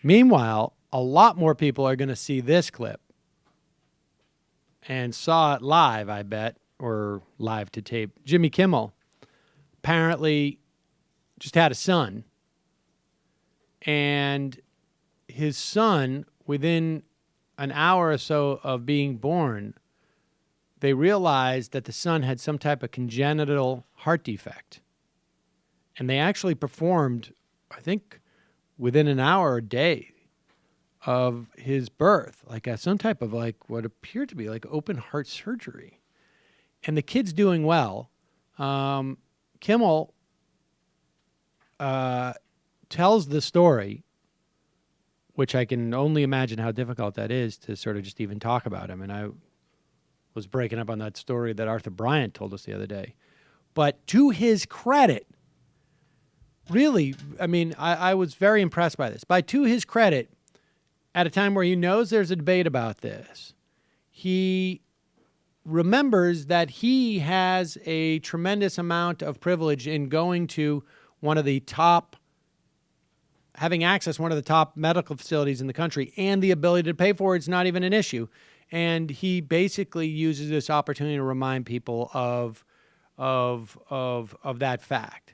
Meanwhile, a lot more people are going to see this clip and saw it live, I bet, or live to tape. Jimmy Kimmel apparently just had a son, and his son, within an hour or so of being born, they realized that the son had some type of congenital heart defect. And they actually performed, I think, within an hour or a day of his birth, like some type of like what appeared to be like open heart surgery. And the kid's doing well. Kimmel tells the story, which I can only imagine how difficult that is to sort of just even talk about him. And I was breaking up on that story that Arthur Bryant told us the other day. But to his credit, really, I mean, I was very impressed by this. To his credit, at a time where he knows there's a debate about this, he remembers that he has a tremendous amount of privilege in going to having access to one of the top medical facilities in the country, and the ability to pay for it's not even an issue. And he basically uses this opportunity to remind people of that fact.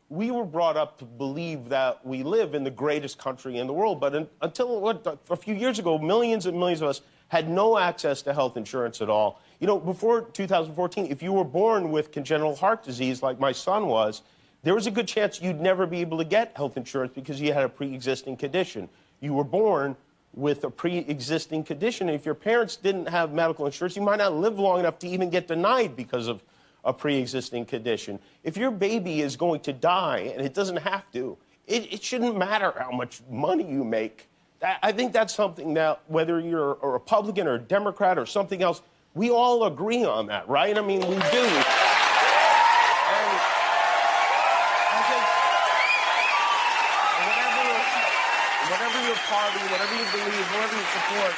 We were brought up to believe that we live in the greatest country in the world, but until a few years ago, millions and millions of us had no access to health insurance at all. You know, before 2014, if you were born with congenital heart disease like my son was, there was a good chance you'd never be able to get health insurance because you had a pre-existing condition. You were born with a pre-existing condition, and if your parents didn't have medical insurance, you might not live long enough to even get denied because of a pre-existing condition. If your baby is going to die, and it doesn't have to, it shouldn't matter how much money you make. I think that's something that, whether you're a Republican or a Democrat or something else, we all agree on that, right? I mean, we do. And I think whatever your party, whatever you believe, whatever you support,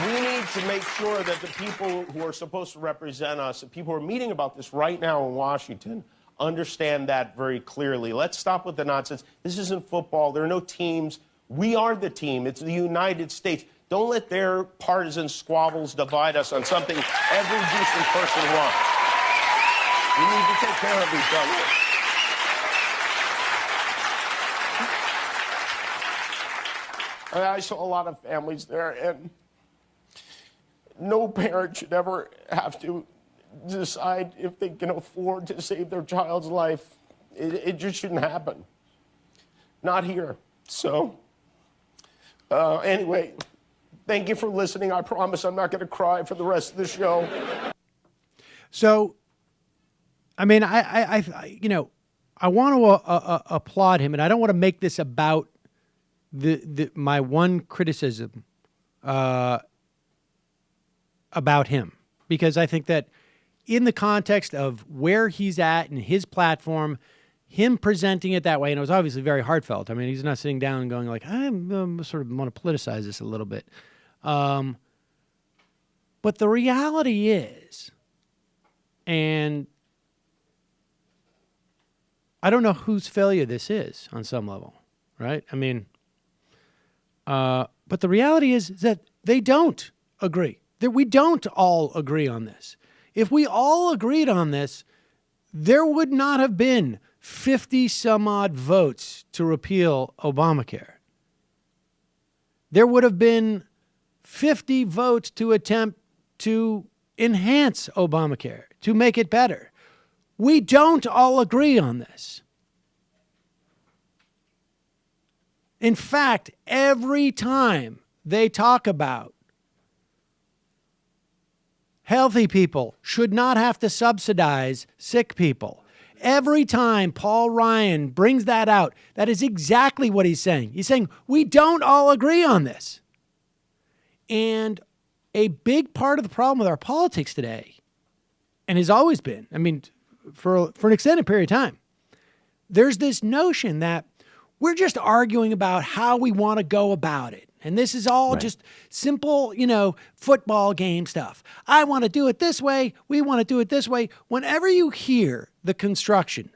we need to make sure that the people who are supposed to represent us, the people who are meeting about this right now in Washington, understand that very clearly. Let's stop with the nonsense. This isn't football. There are no teams. We are the team. It's the United States. Don't let their partisan squabbles divide us on something every decent person wants. We need to take care of each other. I saw a lot of families there, and no parent should ever have to decide if they can afford to save their child's life. It just shouldn't happen. Not here. So, anyway, thank you for listening. I promise I'm not going to cry for the rest of the show. So, I mean, I want to applaud him, and I don't want to make this about my one criticism about him, because I think that in the context of where he's at and his platform, him presenting it that way, and it was obviously very heartfelt. I mean, he's not sitting down and going like, I sort of want to politicize this a little bit. But the reality is, and I don't know whose failure this is on some level, right? I mean, but the reality is that they don't agree. That we don't all agree on this. If we all agreed on this, there would not have been 50 some odd votes to repeal Obamacare. There would have been 50 votes to attempt to enhance Obamacare, to make it better. We don't all agree on this. In fact, every time they talk about healthy people should not have to subsidize sick people, every time Paul Ryan brings that out, that is exactly what he's saying. He's saying, we don't all agree on this. And a big part of the problem with our politics today, and has always been, I mean, for an extended period of time, there's this notion that we're just arguing about how we want to go about it. And this is all just simple, football game stuff. I want to do it this way. We want to do it this way. Whenever you hear the construction,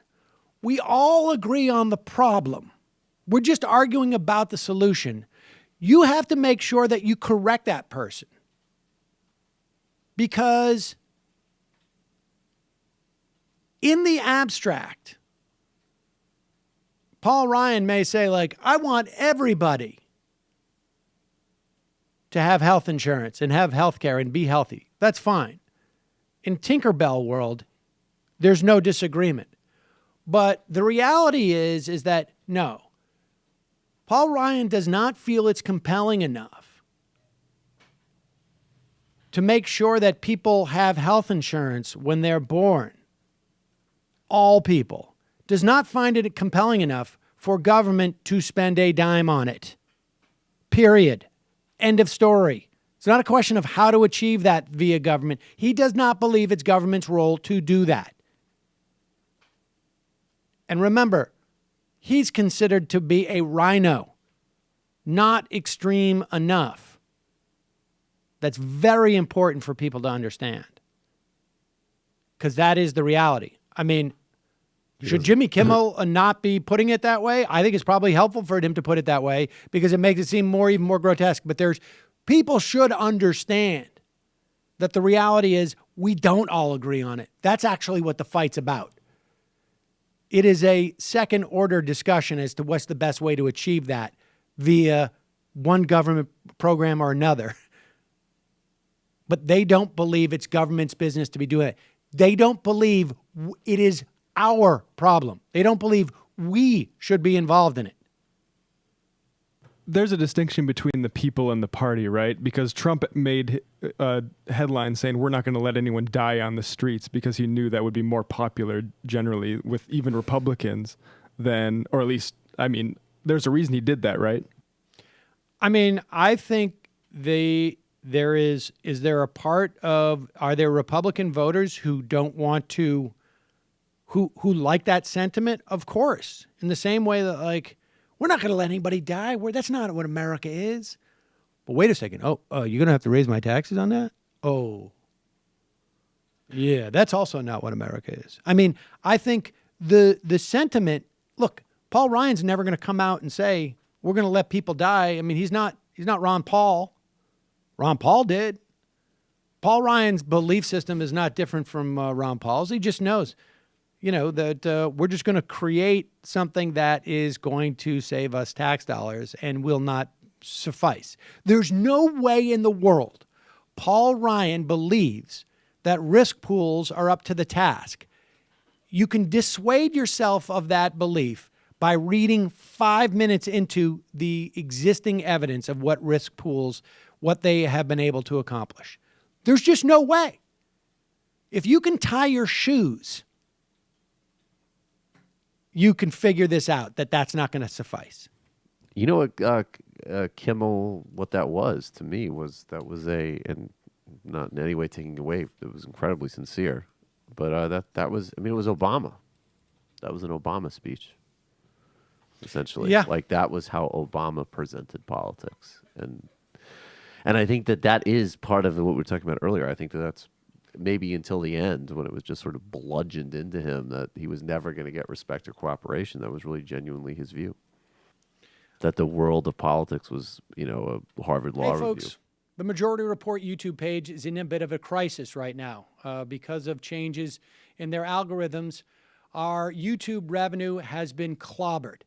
we all agree on the problem. We're just arguing about the solution. You have to make sure that you correct that person. Because in the abstract, Paul Ryan may say, like, I want everybody to have health insurance and have health care and be healthy. That's fine. In Tinkerbell world, there's no disagreement. But the reality is that no, Paul Ryan does not feel it's compelling enough to make sure that people have health insurance when they're born. All people. Does not find it compelling enough for government to spend a dime on it. Period. End of story. It's not a question of how to achieve that via government. He does not believe it's government's role to do that. And remember, he's considered to be a rhino, not extreme enough. That's very important for people to understand. Because that is the reality. I mean, should Jimmy Kimmel not be putting it that way? I think it's probably helpful for him to put it that way because it makes it seem even more grotesque. But people should understand that the reality is we don't all agree on it. That's actually what the fight's about. It is a second order discussion as to what's the best way to achieve that via one government program or another. But they don't believe it's government's business to be doing it. They don't believe it is our problem. They don't believe we should be involved in it. There's a distinction between the people and the party, right? Because Trump made a headline saying we're not going to let anyone die on the streets because he knew that would be more popular generally with even Republicans than, or at least, I mean, there's a reason he did that, right? I mean, I think is there a part of, are there Republican voters who don't want to, who like that sentiment? Of course. In the same way that, like, we're not going to let anybody die. That's not what America is. But wait a second. Oh, you're going to have to raise my taxes on that? Oh, yeah, that's also not what America is. I mean, I think the sentiment, look, Paul Ryan's never going to come out and say, we're going to let people die. I mean, he's not Ron Paul. Ron Paul did. Paul Ryan's belief system is not different from Ron Paul's. He just knows, that we're just going to create something that is going to save us tax dollars and will not suffice. There's no way in the world Paul Ryan believes that risk pools are up to the task. You can dissuade yourself of that belief by reading 5 minutes into the existing evidence of what risk pools, what they have been able to accomplish. There's just no way. If you can tie your shoes, you can figure this out, that's not going to suffice. You know what Kimmel, what that was to me was and not in any way taking away, it was incredibly sincere, but that was, I mean, it was Obama. That was an Obama speech, essentially. Yeah. Like that was how Obama presented politics. And I think that is part of what we were talking about earlier. I think that's maybe until the end when it was just sort of bludgeoned into him that he was never going to get respect or cooperation. That was really genuinely his view. That the world of politics was, a Harvard Law Hey, folks, review. the Majority Report YouTube page is in a bit of a crisis right now because of changes in their algorithms. Our YouTube revenue has been clobbered.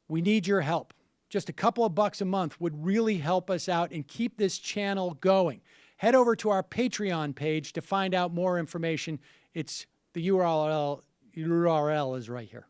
We need your help. Just a couple of bucks a month would really help us out and keep this channel going. Head over to our Patreon page to find out more information. The URL is right here.